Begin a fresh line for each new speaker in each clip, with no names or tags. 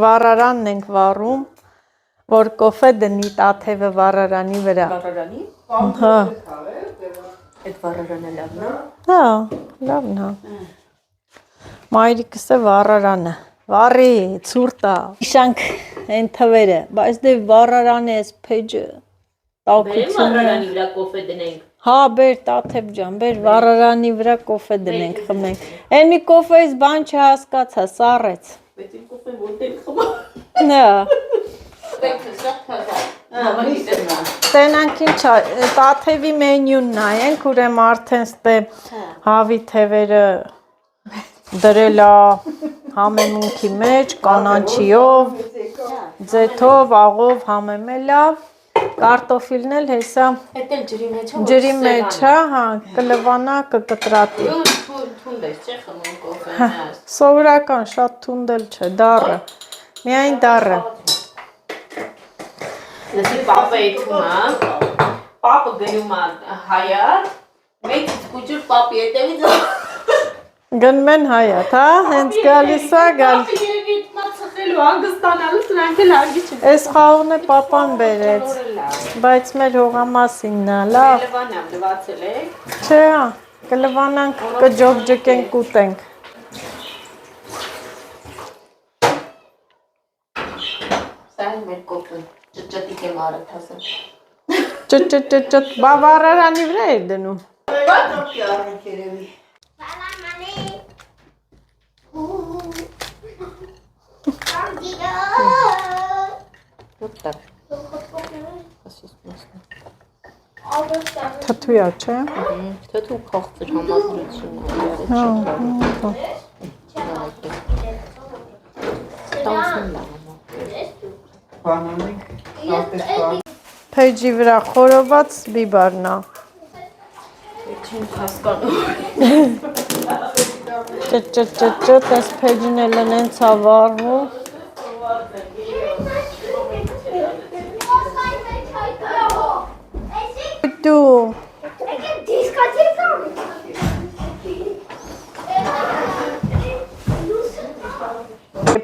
վառարանն ենք վառում, որ կոֆե դնի տաթևը վառարանի վրա։
Վառարանի։
Հա։
Այդ վառարանը լավն է։
Հա, լավն է։ Մայրիկս է վառարանը։ Վառի, ցուրտա։ Իշանք այն թվերը, բայց դե վառարանը էս փեջը։
Բերեմ վառարանի վրա կոֆե դնենք։
Հա, բեր Տաթև ջան, բեր վառարանի վրա կոֆե դնենք, խմենք։ Այն մի կոֆեից բան չհասկացա, սառեց։
Բայց իմ կոֆեն որտեղ խմա։
Հա։
Հավանիցնա։
Տենանք ինչ Տաթևի մենյուն նայենք, ուրեմն արդեն ստե հավի թևերը դրել է համեմունքի մեջ, կանաչիով, ձեթով, աղով համեմել է, կարտոֆիլն էլ հեսա
Էդ էլ ջրի մեջ է։
ջրի մեջ է, հա, կլվանա, կկտրատի։
Թունդ է, չէ՞ խմում կոֆեն։
Սովորական, շատ թունդել չէ, դառը։ Միայն դառը։
Լսի պապը էթումա, պապը գնում է հայատ, մեջից կուջուր պապի հետևից
Գնում են հայատ, հա, հենց գալիս է, գալ։
Պապը երևի էթումա ծխելու, հանգստանալու, սրանք էլ հարգի չեն։
Այս խաղուն է պապան բերեց, բայց մեր հողամասինն է, լավ։
Լվանամ լվացել եք։
Չէ, հա, կլվանանք, կջոկջկենք, կուտենք։
Սա էլ մեր կոպն, ճճտիկ եմ արդ հասել։
Ճճճճճ, բա վառարանի վրա էր դնում։
Բա տոպի առնենք երևի։
Թթույա, չէ։
Թթու փոխծր համազրությունն
Փեջի վրա խորոված բիբարնա։
Չեմ հասկանում։
Ճճճճճ, այս փեջին էլ նենց է վառվում։ Դու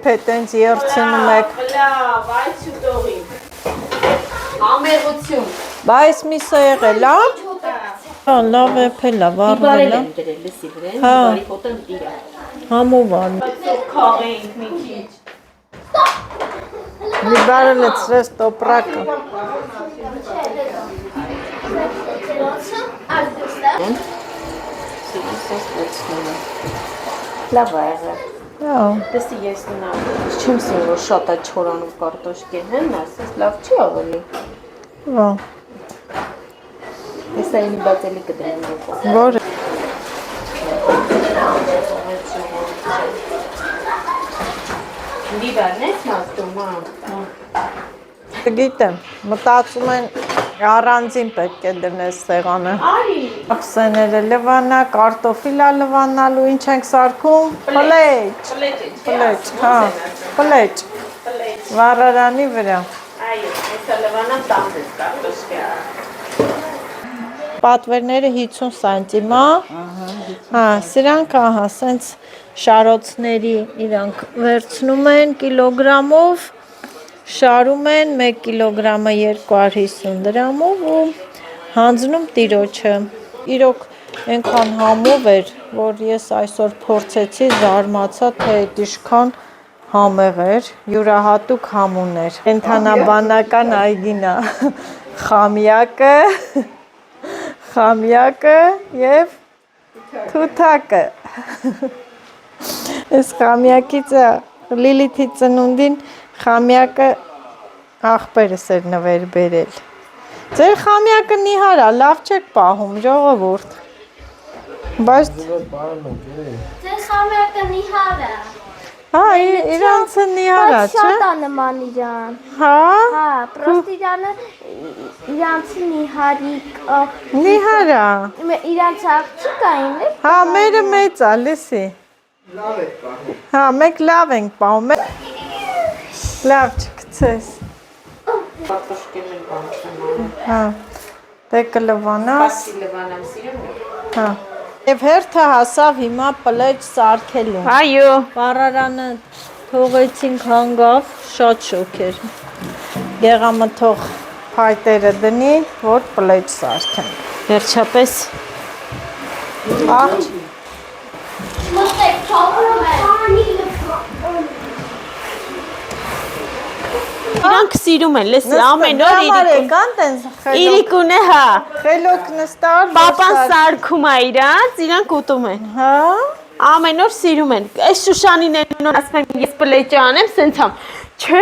Պետենց երցնում եք։
Լավ, այս ուտողի։ Համեղություն։
Բայց միսը եղել, հա։ Հա, լավ էփել է, վառվել է։
Դրել լսի վրան,
Հա։
բարի հոտն դիրա։
Համովան։
Այսօր քաղենք մի քիչ։
Բիբարը լցրեց տոպրակը։
Լավ է եղել։
Հա։
Տեսի ես նա չեմ սիրում որ շատ է չորանում կարտոշկեն, հեն, ասես լավ չի ավելի։
Հա։
Ես այլի բացելի կդրեմ եկող։
Որը։
Բիբարն ես մաստում, հա։
Գիտեմ, մտածում են առանձին պետք է դնես սեղանը։
Արի։
Ապսեները լվանա, կարտոֆիլա լվանալու, ինչ ենք սարքում։ Պլեջ։ Պլեջ, հա, պլեջ։ Վառարանի վրա։
Այո, այսա լվանամ տանձես կարտոշկի։
Պատվերները 50 սանտիմ է։ Հա, սրանք ահա, սենց շարոցների իրանք վերցնում են կիլոգրամով, շարում են 1 կիլոգրամը 250 դրամով ու հանձնում տիրոջը։ Իրոք այնքան համով էր, որ ես այսօր փորձեցի, զարմացա, թե այդքան համեղ էր, յուրահատուկ համուն էր։ Կենդանաբանական այգին է խամյակը եւ թութակը։ Այս խամյակից Լիլիթի ծնունդին խամյակը աղբերս էր նվեր բերել։ Ձեր խամյակը նիհար է, լավ չեք պահում, ժողովուրդ։ Բայց
Ձեր խամյակը նիհար է։
հա, իրանցը նիհար է, չէ։
Շատ է նման իրան։
Հա։
Հա, պրոստ իրանը իրանցի նիհարի
Նիհար է։
իրանց աղջիկային է։
Հա, մերը մեծ է, լսի։ Լավ եք պահում։ Հա, մենք լավ ենք պահում։ Լավ չգցես։
Կարտոշկեն էլ բան չեմ։
Հա, դե կլվանաս։
Պասի լվանամ սիրում։
Հա։ Եվ հերթը հասավ հիմա պլեջ սարքելուն։
Այո։
Վառարանը թողեցինք հանգավ, շատ շոկ էր։ Գեղամը թող փայտերը դնի, որ պլեջ սարքեմ։
Վերջապես
Աղջ,
Մտեք, չափում է։
իրանք սիրում են, լսի, ամեն օր
Իրիկուն տենց
իրիկուն է, հա։
խելոք նստար,
Պապան սարքում է իրանք ուտում են։
հա,
Ամեն օր սիրում են։ Այս Շուշանիներն որ ասում են ես պլեճ անեմ, սենց համ։ Չէ,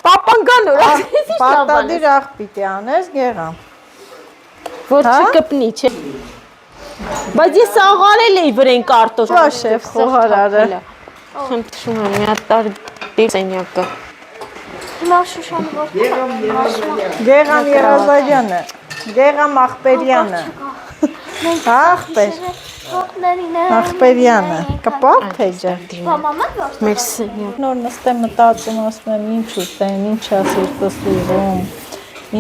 պապան գան որ ասես
պարտադիր աղ պիտի անես, գեղամ։
որ
Հա?
չկպնի, չէ։ Բայց ես աղարել էի վրեն կարտոֆ։
Շա շեֆ խոհարարը։
Խնդրում եմ, մի հատ տար սենյակը։
Հիմա Շուշանը որտե՞ղ է։
Գեղամ Երազարյանը, Գեղամ Ախպերյանը, ախպեր, Ախպերյանը, կպավ թեջը։
Մաման որտե՞ղ։
Մեր սենյակ։
Նոր նստեմ մտածում, ասում եմ ինչ ուտեմ, ինչ է սիրտս ուզում,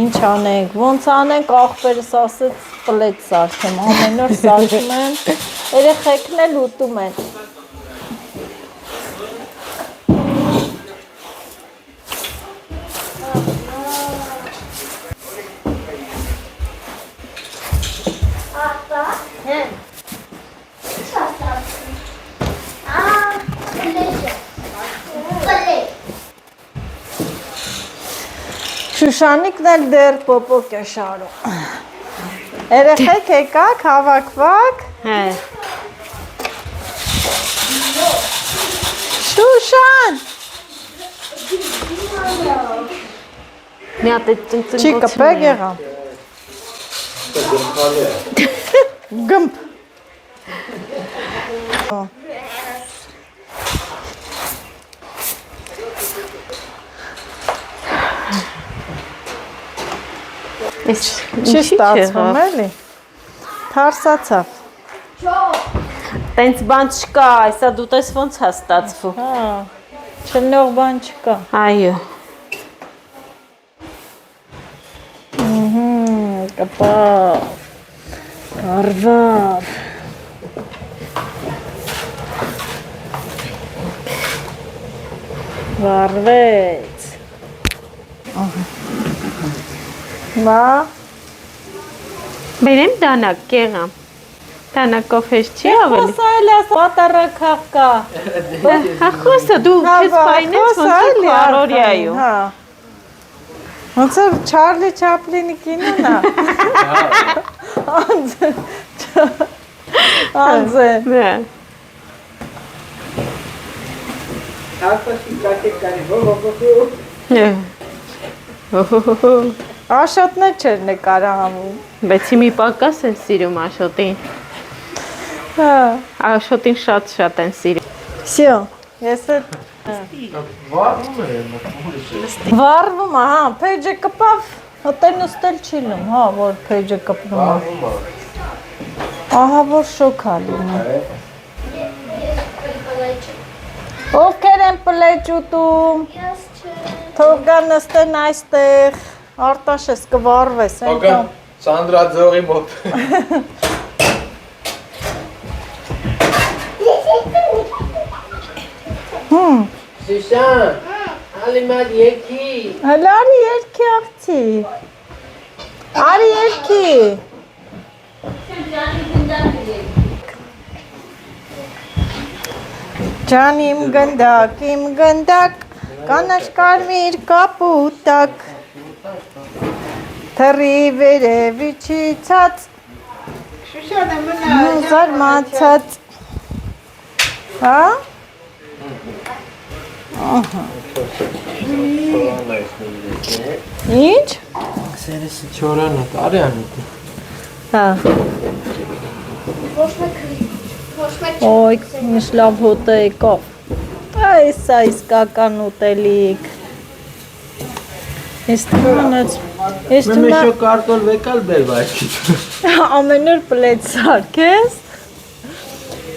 ինչ անենք, ոնց անենք ախպերս ասեց պլետ սարքեմ, ամեն օր սարքում եմ, երեխեքն էլ ուտում են։ Շուշանիկն էլ դեռ պոպոկ է շարում։ Երեխեք եկաք, հավաքվակ։
Հա։
Շուշան,
Մի հատ ծնկոց։
չի կպե գեղամ։ Գմպ։ Չի ստացվում էլի։ Թարսացավ։
Տենց բան չկա, այսա դու տես ոնց հա ստացվում։
Հա, չլնող բան չկա։
Այո։
Կպավ, կարվավ։ Վարվեց։ Բա,
Բերեմ դանակ, կեղամ։ Դանակով հեշ չի ավելի։
խոսայլ ես, պատարակավ կա։
Հա խոսա, դու քեզ պայնես ոնց է քո առօրյայում։
Հա։ Ոնց է Չարլի Չապլինի կինոն է։ Անձը։ Անձը։
Հա։
Աշոտներ չեր նկարահանում։
Բայց հիմի պակաս են սիրում Աշոտին։
Հա։
Աշոտին շատ են սիրում։
Всё, ես էլ վառվում է, հա, փեջը կպավ, հտեն ուստել չի լում, հա, որ փեջը կպնում է։ Ահա որ շոկ է լինում։ Ովքեր են պլեջ ուտում,
Ես չէ։
թող գան նստեն այստեղ, Արտաշես կվառվես, այնքան։
Սանդրա ձողի մոտ։ Սիշան, ալի մատ եկի։
Հələ արի երկի աղցի։ Արի երկի։ Ջան իմ գնդակ, կանաչ կարմիր կապուտակ, թռի վերևի չիցած, զարմացած, հա? Ինչ?
Սերեսի չորանա, տարի անիտ։
Հա,
Ոչ մեկ
ոյ, ինչ լավ հոտը եկավ, այս է իսկական ուտելիք, ես թվանած,
Մեմեշո կարտոլ վեկալ բեր վայքիչ։
ամեն օր պլետ սարքես,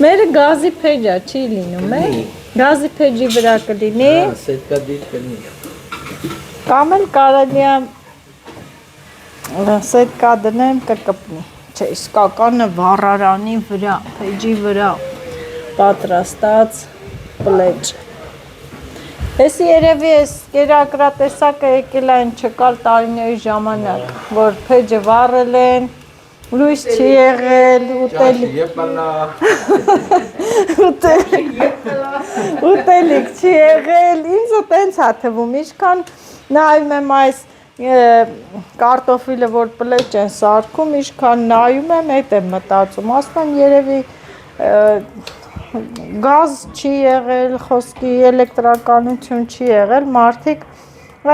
մերը գազի փեջա չի լինում է, գազի փեջի վրա կլինի,
Սետկա դիր կլինի։
կամ էլ կարելի է սետկա դնեմ կկպնի, չէ, իսկականը վառարանի վրա, փեջի վրա պատրաստած պլեջ, Էսի երևի էս կերակրատեսակը եկել այն չկար տարիների ժամանակ, որ փեջը վառել են, լույս չի եղել, ուտելիք չի եղել, ինձ տենց ա թվում, ինչքան նայում եմ այս կարտոֆիլը, որ պլեջ են սարքում, ինչքան նայում եմ, էդ եմ մտածում, ասում երևի գազ չի եղել, խոսքի էլեկտրականություն չի եղել, մարդիկ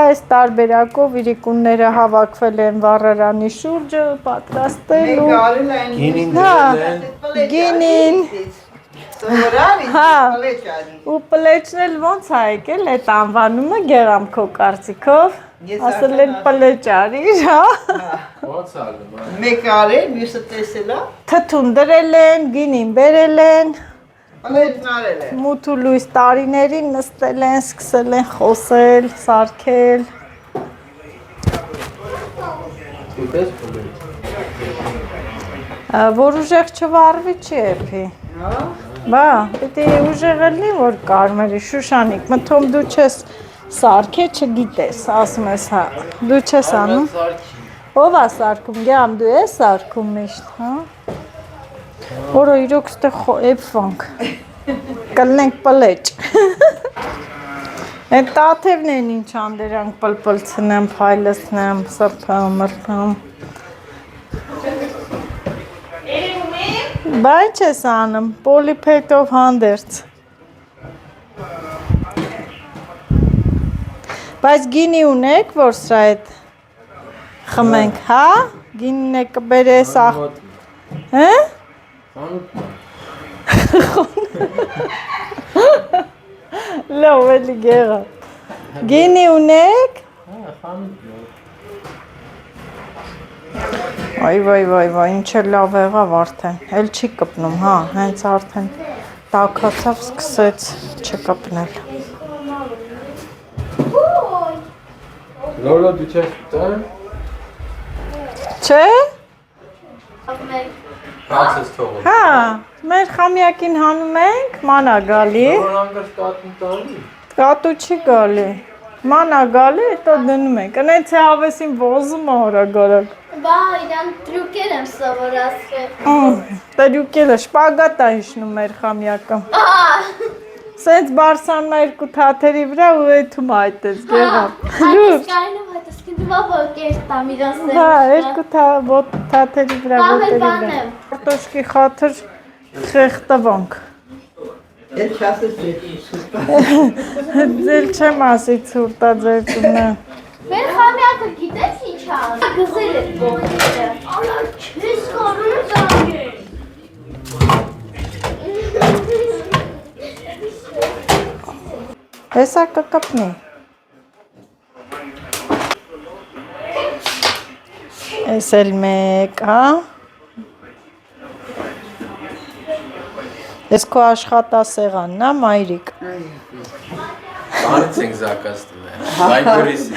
այս տարբերակով իրիկունները հավաքվել են վառարանի շուրջը, պատրաստել գինին, ու պլեջն էլ ոնց ա եկել, այդ անվանումը գեղամ քո կարծիքով, ասել են պլեջ արիր,
Ոնց ալում,
մեկ արել, մյուսը տեսել ա,
թթուն դրել են, գինին բերել են,
պլեջն արել է։
մութ ու լույս տարիներին նստել են, սկսել են խոսել, սարքել։
Ուտես պլեջ։
Որ ուժեղ չվառվի չի էփի։ Բա, պիտի ուժեղ ելնի, որ կարմերի Շուշանիկ, մթում դու չես սարքե չգիտես, ասում ես հա, դու չես անում։ Ով ա սարքում, գյամ դու ես սարքում միշտ, հա։ Որը իրոք ստեղ էփվանք, կլնենք պլեջ։ Են տաթևն են ինչ անդերանք պլպլցնեմ, փայլսնեմ, սրբամ, մրբամ։ Բա ինչ ես անում, պոլիփետով հանդերց։ Բայց գինի ունեք, որ սրա հետ խմենք, հա? Գինին է կբերես աղ։ Հե? Լավ էլի գեղա։ Գինի ունեք։ Այ, ինչ լավ եղավ արդեն, էլ չի կպնում, հա, հենց արդեն տաքացավ, սկսեց չկպնել։
Լոլո դու չես ուտել։
Չէ։
Հացս թողում։
Հա, մեր խամյակին հանում ենք, մանա գալի։
Որ անգամ կատուն տալի։
Կատու չի գալի։ Մանա գալի, հետո դնում ենք։ Ընենց է հավեսին ոզում օրագորակ։
Բա, իրան տրուկեր եմ սովորացրել։
Տրուկելը շպագատ է հիշնում մեր խամյակը։ Սենց բարսանն երկու թաթերի վրա ու էթում այդպես գեղավ։
Այս կայնով այդ սկինդվա կերտամ իրան սեմ։
Հա, երկու թաթերի վրա ոտերի վրա։ Կարտոշկի խաթր խեղտվանք։
Էլ չասես
Ձել չեմ ասի ցուրտա ձերտունը։
Մեր խամյակը գիտես ինչ ան։ Գզել է բողերը։ Ես կորում եմ։
Հեսա կկպնի։ Ես էլ մեկ, հա։ Ես քո աշխատասեղանն ա, մայրիկ։
Բարից ենք զակաց տնել, բայբորիսի։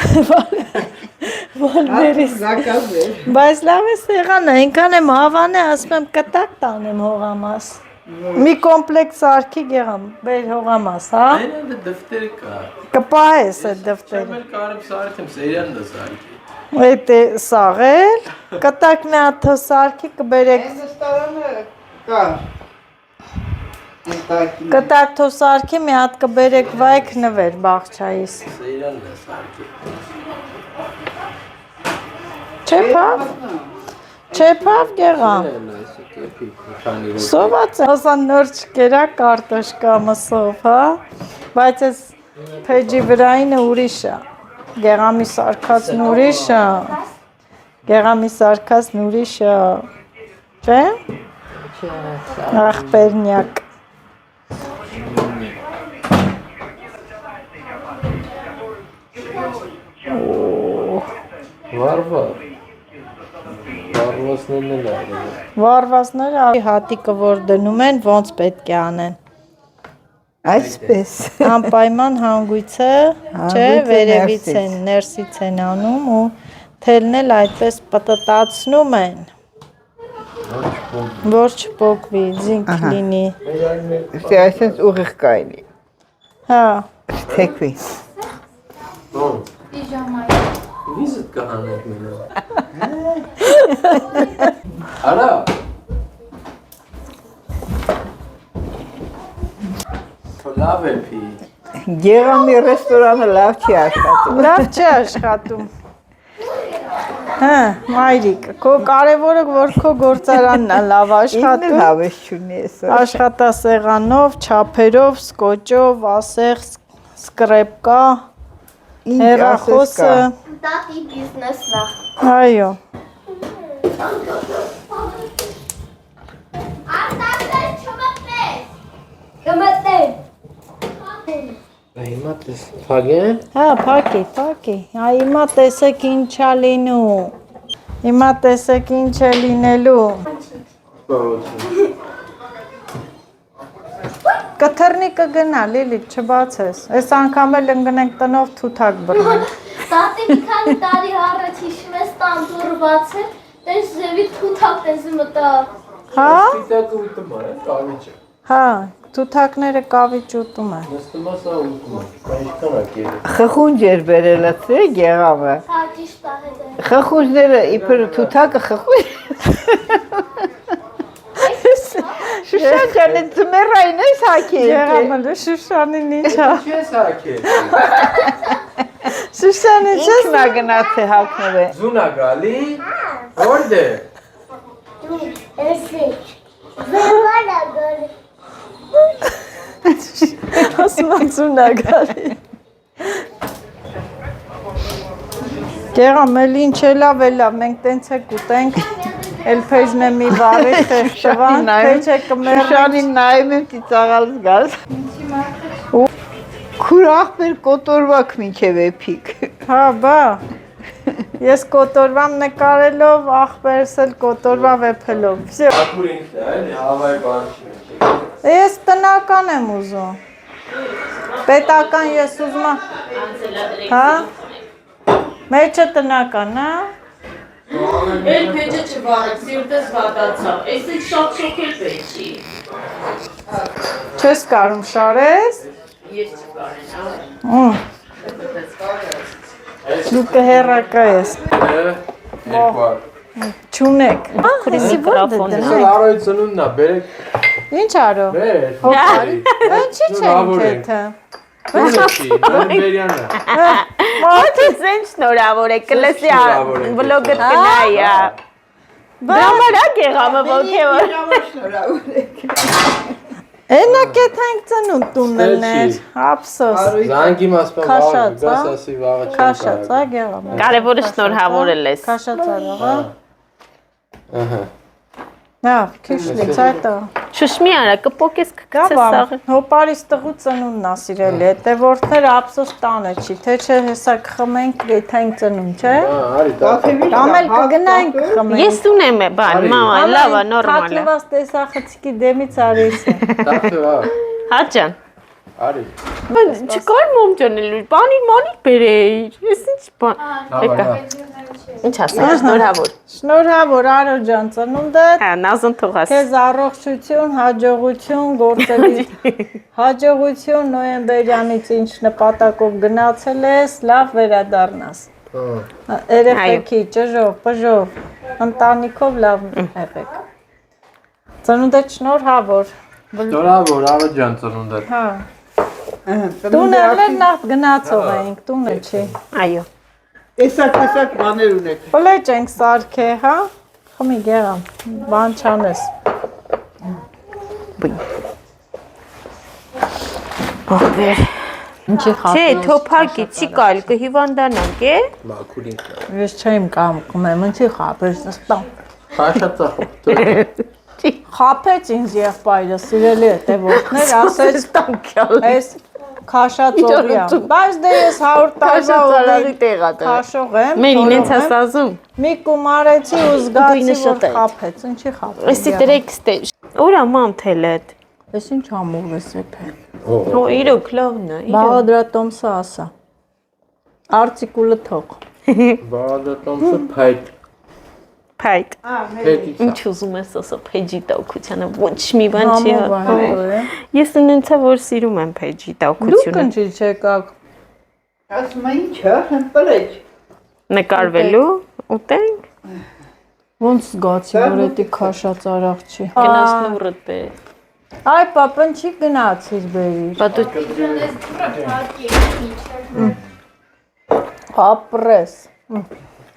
Վալվերիս։
Զակազ է։
Բայց լավ է սեղանը, այնքան եմ հավան է, ասում եմ կտակ տանեմ հողամաս։ Մի կոմպլեկտ սարքի գեղամ, բեր հողամաս, հա։
Այն է դվտերը կա։
Կպահես այդ դվտերը։
Չեմ էլ կարեմ սարքեմ, սերյանն է սարքի։
Այդ է սաղել, կտակն է աթո սարքի կբերեք։
Այս ստարանը կա։
Կտակ թո սարքի մի հատ կբերեք վայք նվեր բաղչայիս։
Սերյանն է սարքի։
Չեպավ, չեպավ գեղամ։ Սոված է, հոսան նոր չկերա կարտոշկա մսով, հա, բայց ես պեջի վրայինը ուրիշ է, գեղամի սարկածն ուրիշ է, գեղամի սարկածն ուրիշ է, չէ, աղպերնյակ,
Վարվա, վարվասներն էլ արել։
վարվածները հատիկը որ դնում են, ոնց պետք է անեն։
Այսպես։
Անպայման հանգույցը, չէ, վերևից են, ներսից են անում ու թելն էլ այդպես պտտացնում են, որ չպոկվի, զինք լինի։
Այսպես ուղիղ կայնի։
Հա,
Թեքվի։
Ո՞ն։
Պիժամայի։
Վիզիտ կհանենք մենա։ Արա։ Լավ է փի։
Գեղամի ռեստորանը լավ չի աշխատում։
Լավ չի աշխատում։ Հա, մայրիկ, քո կարևորը որ քո գործարանն է լավ
Ինքն
աշխատում։
հավես չունի այսօր։
Աշխատասեղանով, չափերով, սկոճով, ասեղ, սկրեպկա,
Ինչ
հեռախոսը,
Տատի բիզնեսն է։
այո։
Արտակներ չմտնես։ Կմտնեմ։
Հիմա տես փագեն։
Հա, փակի։ Հա, հիմա տեսեք ինչա լինում։ Հիմա տեսեք ինչ է լինելու։ Կթռնի կգնա, Լիլիթ, չբացես։ Այս անգամ էլ ընկնենք տնով թութակ բռնենք։
Տատի մի քանի տարի առաջ հիշում ես տան դուռը բացել, տես ձևի թութակ տես մտա։
Հա։
Սպիտակը ուտում է, կավիճը։
Հա, թութակները կավիճ ուտում են։
Նստում է սա ուտում է։ Ինչքան է կերը։
Խխունջ էր բերել է գեղամը։
Հա, ճիշտ է հետ։
Խխունջները իբր թութակը խխունջ։ Շուշանը ծմերային ես հակել։
Եղամը Շուշանին ինչա։
Չես հակել։
Շուշանին չես։
Ինքնա գնաց է հակնել է։
Զունա գալի։ Որտե։
Էսի։ Բավարա գալի։
Ասմացուն է գալի։ Գեղամ, էլ ինչ է լավ, մենք տենց է կուտենք, էլ պեջն է մի վարի խեղճվան, պեջ է կմերնենք։
Շուշանին նայում եմ ծիծաղալս գալս։ Քուր աղբեր կոտորվակ մինչև էփիկ։
Հա, բա, ես կոտորվամ նկարելով, աղբերս էլ կոտորվա վեփելով։
Ակուր ինքն է, էլի, հավայ բան չի։
Ես տնական եմ ուզում։ Պետական ես ուզում եմ։ Հա? Մեջը տնական, հա?
Էլ փեջը չվարեք, սիրտս վատացավ։ Էս էլ շատ շոքել պետքի։
Չես կարում շարես։
Ես չկարեն,
Դու կհեռակա ես։
Երկու։
Չունեք։ Քրիսի
միկրոֆոնն է։
Սա Արոյի ծնունդն է, բերեք։
Ինչ արո։
Բեր։
Ինչի՞ չեն քեթը։
Ո՞նցի, Բերյանը։
Մարդը զեն շնորհավոր է, կլսի
շնորհավոր է,
վլոգը կնայի։ Դրամարա գեղամը ոգևոր։
Էնա կեթանք ծնունդ տունելներ, ափսոս։
Զանգի մասպան
Քաշած,
վաղ,
հա։
գաս ասի վաղը չեմ
Քաշած, հա, գեղամ։
Կարևորը շնորհավորել ես։
Քաշած արաղա։
Ահա։
Հա, քիշլից այդա։
Շուշմի արա, կպոկես կգցես
Գավա,
սաղը։
հոպարիս տղու ծնունդն է սիրելի, հետևորդները ափսոս տանը չի, թե չէ հեսա կխմենք կեթանք ծնունդ, չէ։
Արի, դա։
Կամ էլ կգնայինք կխմենք։
Ես ունեմ է, բան, մամա, լավա, նորմալ է։
Թատրված տեսախցիկի դեմից արիս է։
Տաթևա։
Հաճան։
Արի։
Չկար մոմջանելու, բանի մանիկ բերեիր։ Ես ինչ բան։ Եկա։ Ինչ ասեմ, շնորհավոր։
Շնորհավոր Արո ջան ծնունդդ։
Հա, նազուն թողաս։
Քեզ առողջություն, հաջողություն, գործերի հաջողություն նոյեմբերյանից ինչ նպատակով գնացել ես, լավ վերադառնաս։ Երեխեքի ճժով, պժով, ընտանիքով լավ եղեք։ Ծնունդդ շնորհավոր։
Շնորհավոր Արո ջան ծնունդդ։
Հա։ Տունը նախ գնացող էինք, տունը չի։
Այո։
Տեսակ բաներ ունեք։
Պլեջ ենք սարքե, հա։ Խմի գեղամ, բան չանես։
Ողբեր։
Ինչի
Չէ, թոփակի չի կարելի, կհիվանդանանք, է։
Մաքուր ինքն է։
Ես չեմ կամ կմեմ, ինչի խապես նստամ։
Խաշածա խոտ։
Խապեց ինձ եղբայրը, սիրելի հետևորդներ, ասեց
տանքյալ։
այս քաշած օրիա։ Բայց դե ես 100 տարվա
Քաշածալարի տեղա դե։
քաշող եմ։
Մեր ինենց ասազում։
Մի կումարեցի ու զգացի,
Գույնը
որ
շատ է։
խապեց, ինչի խապեց։
Էսի տրեքստե։ Ուրա մամ թելետ։
Ես ինչ ամուղ ես էփե։
Օ, իրոք լավն է։
Բաղադրատոմսը ասա։ Արցիկուլը թող։
Բաղադրատոմսը փայտ։
Փայտ։
Պետք է։
Ինչ ուզում ես ասա Փեջի տաքությանը ոչ մի բան չի
Համով է։
Ես ունեցա որ սիրում եմ Փեջի
Դուք
տաքությունը
ընչի չեկաք։
Ասում եմ ինչա, հմպլեջ։
նկարվելու ուտենք
Ոնց զգացի, որ էդի քաշած արաղ չի։
գնաս նուրդ բեր
Այ պապան չի գնացիր բերիր։
բա դու
Ապրես։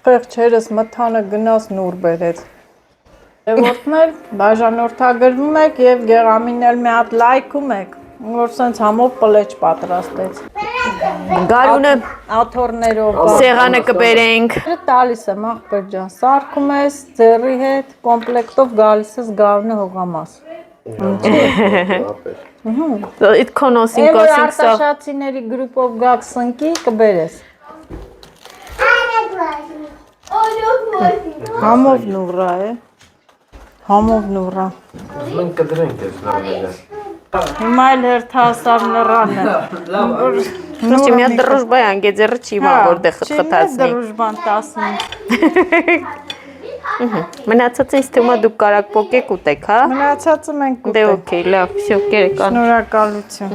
Խեղճերս մթանը գնաց նուր բերեց։ Եվորտներ բաժանորդագրվում եք եւ Գեղամին էլ մի հատ լայքում եք, որ սենց համով պլեջ պատրաստեց։
գարունը
Աթոռներով
սեղանը կբերենք
տալիս եմ աղբեր ջան, սարքում ես ձեռի հետ, կոմպլեկտով գալիս ես գարունը հողամաս։
It կոնոսին
Որ
կոսինք սա
արտաշացիների գրուպով գաք սնկի կբերես։ Համով նուռա է։ Համով նուռա։
Մենք կդրենք այս լավերը։
Հիմա էլ հերթասար նռան է։
Նույնիսկ մի հատ դրուժբա անգեձերը չի մա որտեղ խտխտացնի
Դրուժբան 15։
Մնացած ինձ թվում է դուք կարակ պոկեք ուտեք, հա?
Մնացածը մենք
Դե
ուտենք։
օքեյ, լավ, всё, կերեկան։
Շնորհակալություն։